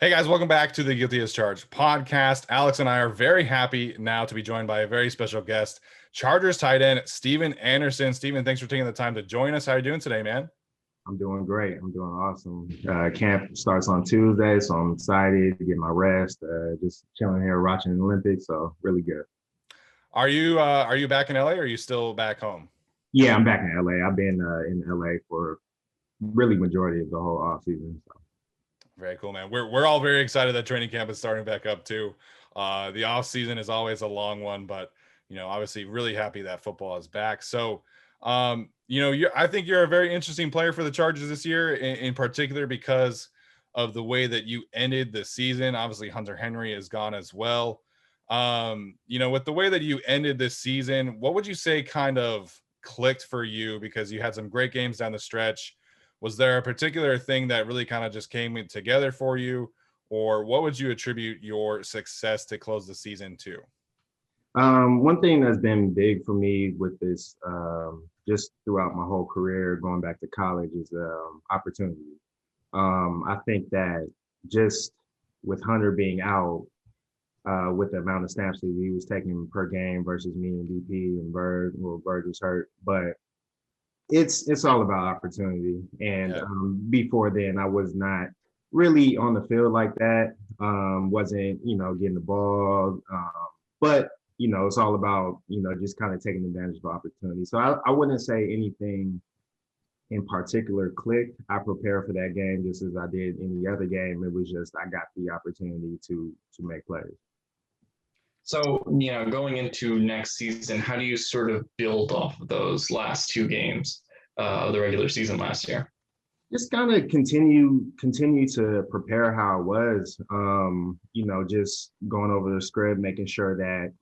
Hey guys, welcome back to the Guilty as Charged podcast. Alex and I are very happy now to be joined by a very special guest, Chargers tight end Steven Anderson. Steven, thanks for taking the time to join us. How are you doing today, man? I'm doing great. I'm doing awesome. Camp starts on Tuesday, so I'm excited to get my rest. Just chilling here watching the Olympics, so really good. Are you back in LA or are you still back home? Yeah, I'm back in LA. I've been in LA for really majority of the whole off season. So. Very cool, man. We're all very excited that training camp is starting back up too. The off season is always a long one, but obviously really happy that football is back. So, I think you're a very interesting player for the Chargers this year, in particular because of the way that you ended the season. Obviously, Hunter Henry is gone as well. With the way that you ended this season, what would you say kind of clicked for you? Because you had some great games down the stretch. Was there a particular thing that really kind of just came together for you, or what would you attribute your success to close the season to? One thing that's been big for me with this, just throughout my whole career, going back to college, is opportunity. I think that just with Hunter being out, with the amount of snaps that he was taking per game versus me and VP and Bird, well, Bird was hurt, but it's all about opportunity. And Yeah. Before then, I was not really on the field like that. Wasn't getting the ball, but it's all about just kind of taking advantage of opportunity. So I wouldn't say anything in particular clicked. I prepared for that game just as I did any other game. It was just I got the opportunity to make plays. So, going into next season, how do you sort of build off of those last two games of the regular season last year? Just kind of continue to prepare how I was. Just going over the script, making sure that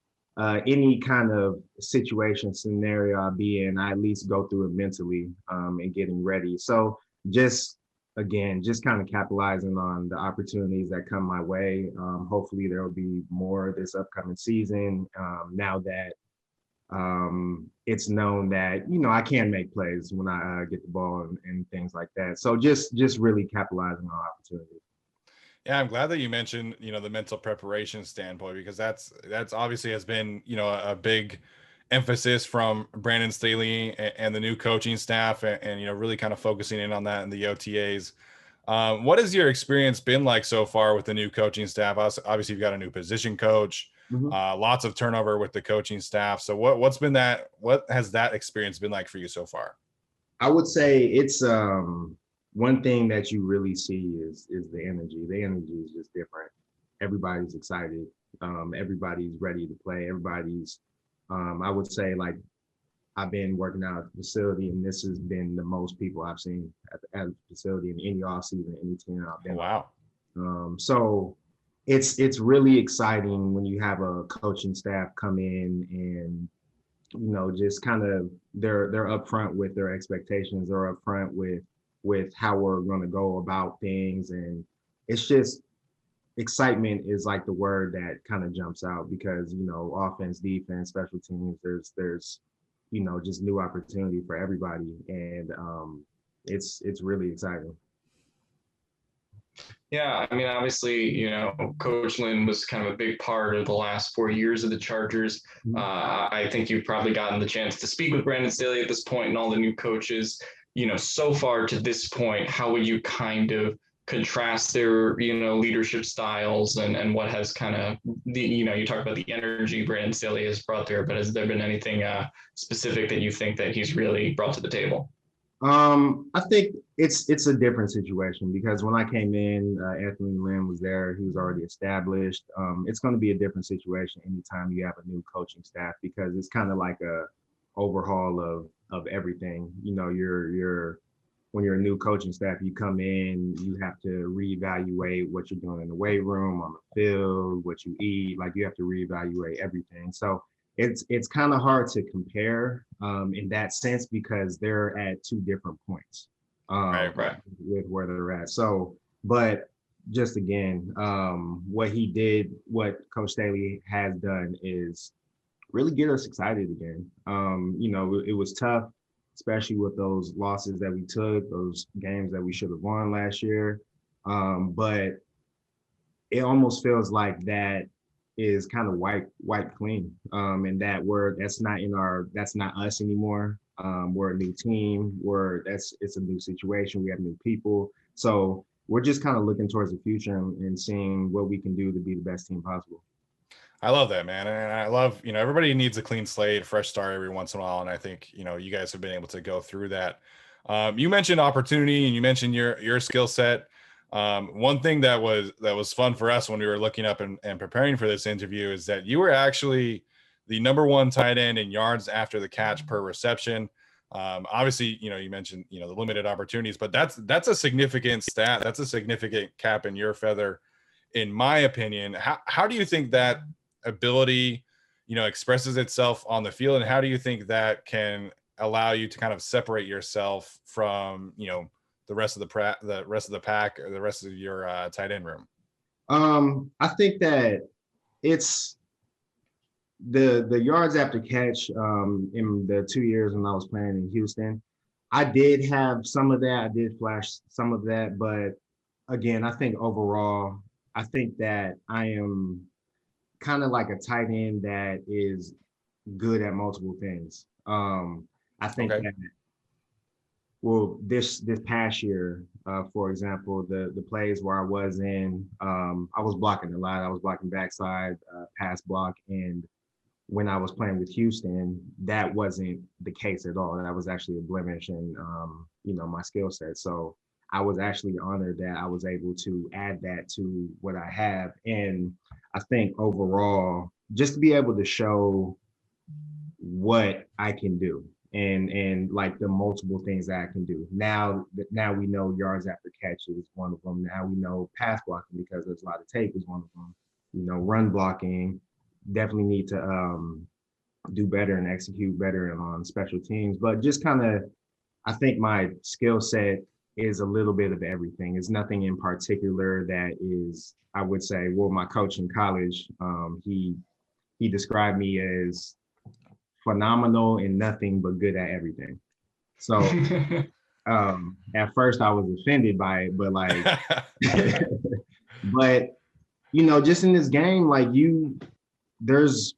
any kind of situation, scenario I be in, I at least go through it mentally and getting ready. So just kind of capitalizing on the opportunities that come my way. Hopefully there will be more this upcoming season. Now that it's known that I can make plays when I get the ball and things like that. So just really capitalizing on opportunity. Yeah, I'm glad that you mentioned, the mental preparation standpoint, because that's obviously has been, a big emphasis from Brandon Staley and the new coaching staff, and really kind of focusing in on that in the OTAs. What has your experience been like so far with the new coaching staff? Obviously, you've got a new position coach, lots of turnover with the coaching staff. So what has that experience been like for you so far? I would say it's one thing that you really see is the energy. The energy is just different. Everybody's excited. Everybody's ready to play. Everybody's I would say, like, I've been working out at the facility, and this has been the most people I've seen at the facility in any off season, any team I've been. Wow. So it's really exciting when you have a coaching staff come in and just kind of they're upfront with their expectations. They're upfront with how we're going to go about things, and it's just excitement is like the word that kind of jumps out because offense, defense, special teams, there's just new opportunity for everybody, and it's really exciting. Yeah, I mean, obviously, Coach Lynn was kind of a big part of the last 4 years of the Chargers. I think you've probably gotten the chance to speak with Brandon Staley at this point and all the new coaches. So far to this point, how would you kind of contrast their, leadership styles and what has kind of you talk about the energy Brandon Staley has brought there, but has there been anything specific that you think that he's really brought to the table? I think it's a different situation because when I came in, Anthony Lynn was there. He was already established. It's going to be a different situation anytime you have a new coaching staff because it's kind of like a overhaul of everything. You're when you're a new coaching staff, you come in, you have to reevaluate what you're doing in the weight room, on the field, what you eat. Like you have to reevaluate everything. So it's kind of hard to compare in that sense because they're at two different points Right. with where they're at. So, but just again, what Coach Staley has done is really get us excited again. It was tough, especially with those losses that we took, those games that we should have won last year. But it almost feels like that is kind of wiped clean. And that's not us anymore. We're a new team. It's a new situation. We have new people. So we're just kind of looking towards the future and seeing what we can do to be the best team possible. I love that, man. And I love, everybody needs a clean slate, fresh start every once in a while. And I think, you guys have been able to go through that. You mentioned opportunity and you mentioned your skill set. One thing that was fun for us when we were looking up and preparing for this interview is that you were actually the number one tight end in yards after the catch per reception. Obviously, you mentioned, the limited opportunities, but that's a significant stat. That's a significant cap in your feather, in my opinion. How do you think that ability, expresses itself on the field, and how do you think that can allow you to kind of separate yourself from, the rest of the pack, or the rest of your tight end room? I think that it's the yards after catch. In the 2 years when I was playing in Houston, I did have some of that. I did flash some of that, but again, I think overall, I think that I am kind of like a tight end that is good at multiple things. I think Okay. that, well, this past year, for example, the plays where I was in, I was blocking a lot. I was blocking backside, pass block, and when I was playing with Houston, that wasn't the case at all. That was actually a blemish in, my skill set. So I was actually honored that I was able to add that to what I have. And I think overall, just to be able to show what I can do and like the multiple things that I can do. Now we know yards after catch is one of them. Now we know pass blocking, because there's a lot of tape, is one of them. Run blocking, definitely need to do better and execute better on special teams. But just kind of, I think my skill set is a little bit of everything. It's nothing in particular that is, I would say, well, my coach in college, he described me as phenomenal in nothing but good at everything. So at first I was offended by it, but like, but just in this game, like there's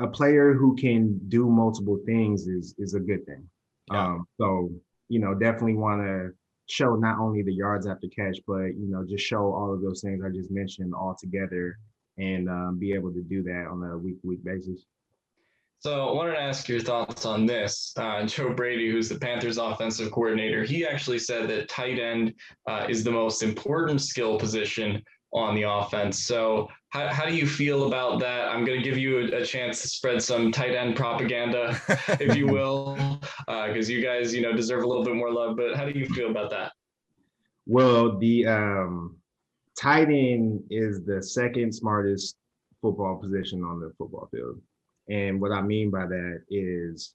a player who can do multiple things is a good thing. Yeah. So, definitely want to show not only the yards after catch, but, just show all of those things I just mentioned all together, and be able to do that on a week-to-week basis. So I wanted to ask your thoughts on this. Joe Brady, who's the Panthers offensive coordinator, he actually said that tight end is the most important skill position on the offense. So how do you feel about that? I'm going to give you a chance to spread some tight end propaganda, if you will, because you guys, deserve a little bit more love. But how do you feel about that? Well, the tight end is the second smartest football position on the football field. And what I mean by that is,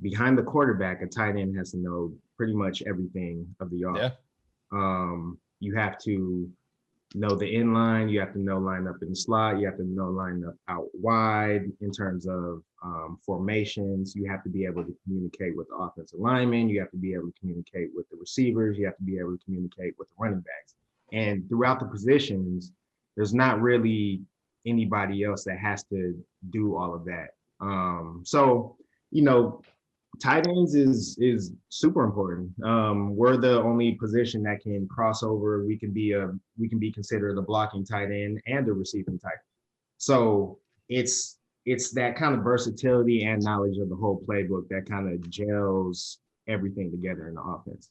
behind the quarterback, a tight end has to know pretty much everything of the offense. Yeah. You have to know the inline, you have to know line up in the slot, you have to know line up out wide in terms of formations. You have to be able to communicate with the offensive linemen, you have to be able to communicate with the receivers, you have to be able to communicate with the running backs. And throughout the positions, there's not really anybody else that has to do all of that. So, tight ends is super important. We're the only position that can cross over. We can be considered a blocking tight end and a receiving tight end. So it's that kind of versatility and knowledge of the whole playbook that kind of gels everything together in the offense.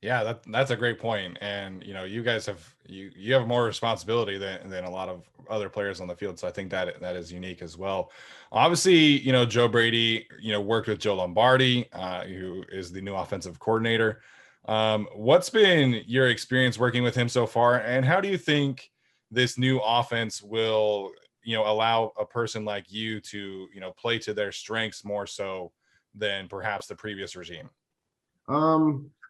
Yeah, that's a great point. And you guys have you have more responsibility than a lot of other players on the field. So I think that is unique as well. Obviously, Joe Brady, worked with Joe Lombardi, who is the new offensive coordinator. What's been your experience working with him so far, and how do you think this new offense will, allow a person like you to, play to their strengths more so than perhaps the previous regime?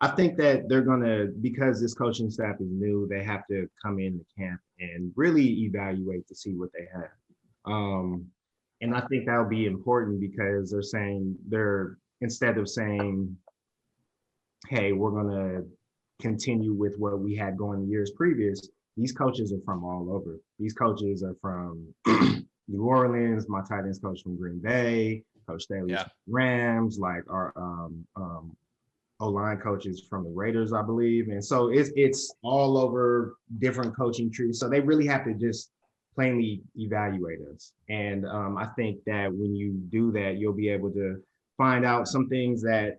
I think that they're gonna, because this coaching staff is new, they have to come in the camp and really evaluate to see what they have. And I think that'll be important, because instead of saying, hey, we're gonna continue with what we had going years previous, these coaches are from all over. These coaches are from New Orleans. My tight ends coach from Green Bay. Coach Staley's Yeah. Rams. Like our O-line coaches from the Raiders, I believe. And so it's all over different coaching trees. So they really have to just plainly evaluate us. And I think that when you do that, you'll be able to find out some things that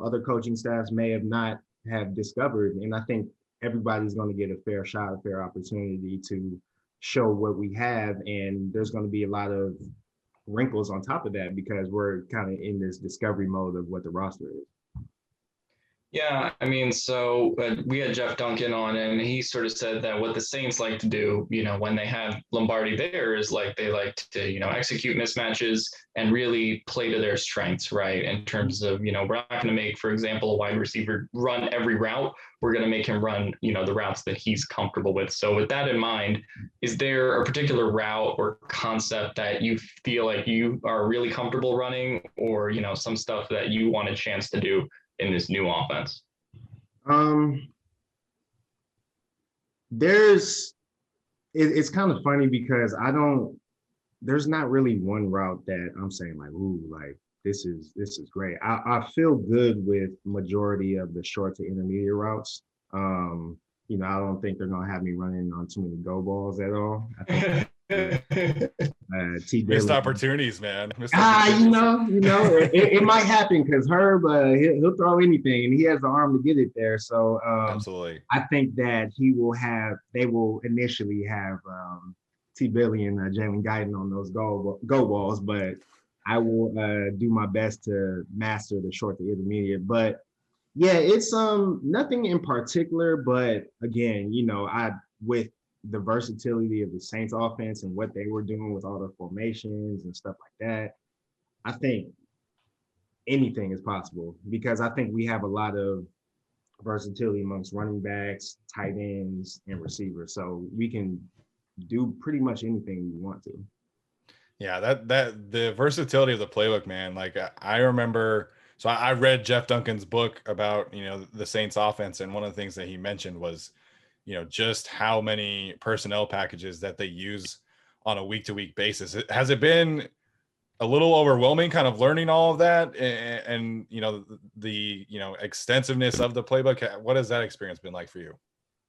other coaching staffs may have not have discovered. And I think everybody's going to get a fair shot, a fair opportunity to show what we have. And there's going to be a lot of wrinkles on top of that because we're kind of in this discovery mode of what the roster is. Yeah, I mean, so we had Jeff Duncan on, and he sort of said that what the Saints like to do, when they have Lombardi there, is like they like to, execute mismatches and really play to their strengths, right? In terms of, we're not going to make, for example, a wide receiver run every route. We're going to make him run, the routes that he's comfortable with. So with that in mind, is there a particular route or concept that you feel like you are really comfortable running, or, some stuff that you want a chance to do in this new offense? It's kind of funny because there's not really one route that I'm saying like, ooh, like this is great. I feel good with majority of the short to intermediate routes. I don't think they're gonna have me running on too many go balls at all. I think Missed opportunities, man. It might happen because Herb, he'll throw anything, and he has the arm to get it there. So absolutely, I think that they will initially have T. Billy and Jalen Guyton on those go balls, but I will do my best to master the short to intermediate. But yeah, it's nothing in particular, but again, with the versatility of the Saints offense and what they were doing with all the formations and stuff like that, I think anything is possible because I think we have a lot of versatility amongst running backs, tight ends, and receivers. So we can do pretty much anything we want to. Yeah, that the versatility of the playbook, man. Like I remember, so I read Jeff Duncan's book about, the Saints offense. And one of the things that he mentioned was, just how many personnel packages that they use on a week-to-week basis. Has it been a little overwhelming kind of learning all of that and the extensiveness of the playbook? What has that experience been like for you?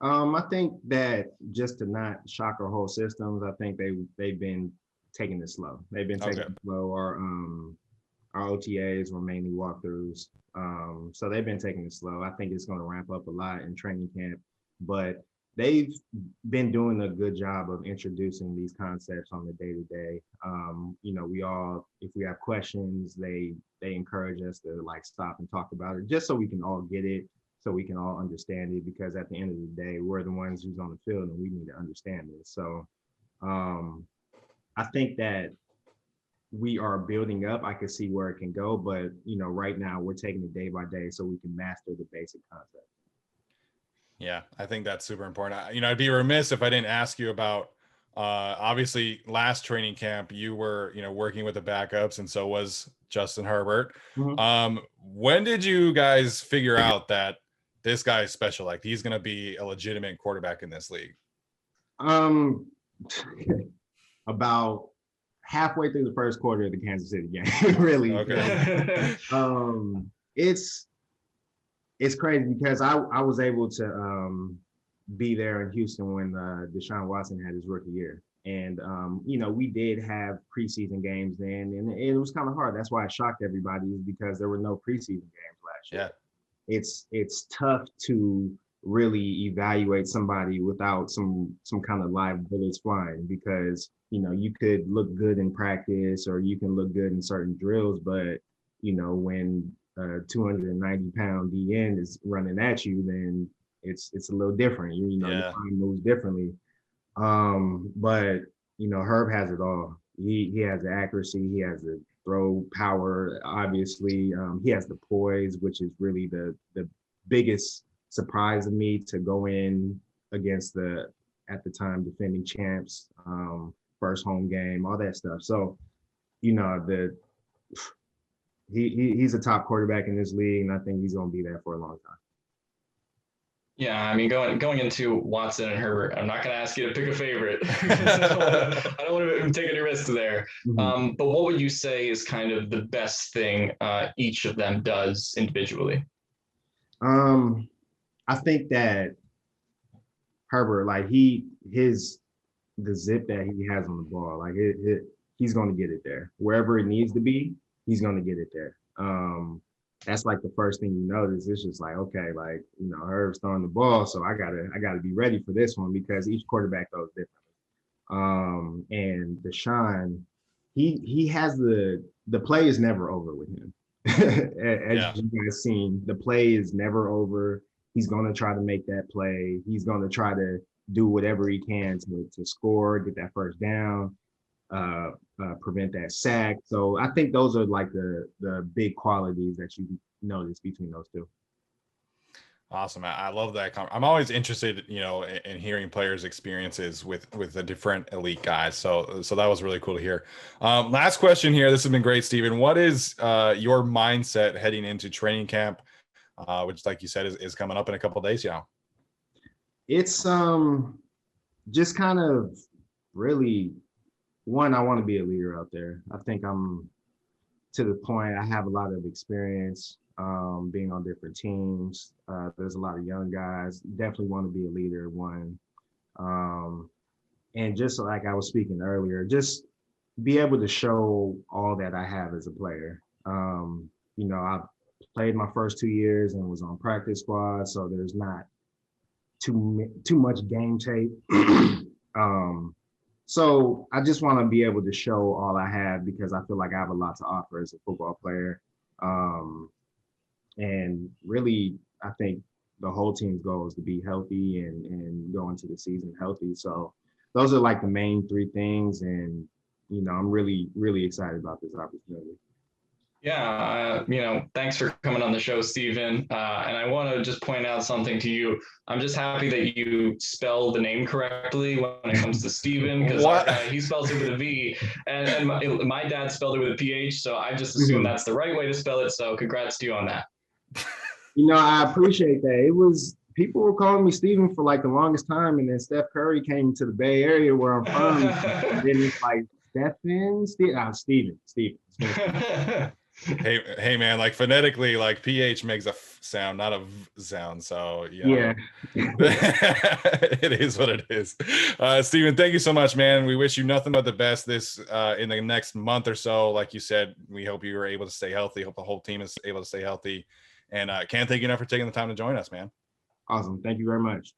I think that just to not shock our whole systems, I think they've been taking it slow. They've been taking it slow. Our OTAs were mainly walkthroughs. So they've been taking it slow. I think it's going to ramp up a lot in training camp, but they've been doing a good job of introducing these concepts on the day-to-day. If we have questions, they encourage us to like stop and talk about it just so we can all get it, so we can all understand it, because at the end of the day, we're the ones who's on the field and we need to understand it. So I think that we are building up. I can see where it can go, but right now we're taking it day by day so we can master the basic concept. Yeah, I think that's super important. I'd be remiss if I didn't ask you about, obviously last training camp, you were, working with the backups, and so was Justin Herbert. Mm-hmm. When did you guys figure out that this guy is special? Like he's going to be a legitimate quarterback in this league? About halfway through the first quarter of the Kansas City game, really. Okay. It's crazy because I was able to be there in Houston when Deshaun Watson had his rookie year. And, we did have preseason games then, and it was kind of hard. That's why it shocked everybody, is because there were no preseason games last year. Yeah. It's tough to really evaluate somebody without some kind of live bullets flying, because, you could look good in practice or you can look good in certain drills, but, when 290-pound DN is running at you, then it's a little different. Your mind moves differently. But Herb has it all. He has the accuracy, he has the throw power, obviously. He has the poise, which is really the biggest surprise of me, to go in against the, at the time, defending champs, first home game, all that stuff. So, he's a top quarterback in this league, and I think he's going to be there for a long time. Yeah, I mean, going into Watson and Herbert, I'm not going to ask you to pick a favorite. I don't want to take any risks there. Mhm. But what would you say is kind of the best thing each of them does individually? Um, I think that Herbert, like the zip that he has on the ball, like he's going to get it there wherever it needs to be. He's going to get it there. That's like the first thing you notice. It's just like, okay, like, Herb's throwing the ball, so I gotta be ready for this one because each quarterback goes different. And Deshaun, he has the play is never over with him. As Yeah. you guys seen, the play is never over. He's gonna try to make that play. He's gonna try to do whatever he can to score, get that first down, prevent that sack. So I think those are like the big qualities that you notice between those two. Awesome. I love that. I'm always interested, in hearing players' experiences with the different elite guys. So that was really cool to hear. Last question here. This has been great, Stephen. What is your mindset heading into training camp, which, like you said, is coming up in a couple of days? Yeah. It's just kind of really one, I want to be a leader out there. I think I'm to the point. I have a lot of experience being on different teams. There's a lot of young guys. Definitely want to be a leader. One, um, and just like I was speaking earlier, just be able to show all that I have as a player. I played my first 2 years and was on practice squad, so there's not too much game tape. um, so I just want to be able to show all I have because I feel like I have a lot to offer as a football player. Um, and really, I think the whole team's goal is to be healthy and go into the season healthy. So those are like the main three things. And, I'm really, really excited about this opportunity. Yeah, thanks for coming on the show, Stephen. And I want to just point out something to you. I'm just happy that you spell the name correctly when it comes to Stephen, because our guy, he spells it with a V, and my dad spelled it with a PH, so I just assume that's the right way to spell it. So congrats to you on that. I appreciate that. It was people were calling me Steven for like the longest time, and then Steph Curry came to the Bay Area where I'm from. And then it's like Steven. Hey, man, like phonetically, like PH makes a f sound, not a v sound. So, Yeah. it is what it is. Stephen, thank you so much, man. We wish you nothing but the best this in the next month or so. Like you said, we hope you are able to stay healthy. Hope the whole team is able to stay healthy. And can't thank you enough for taking the time to join us, man. Awesome. Thank you very much.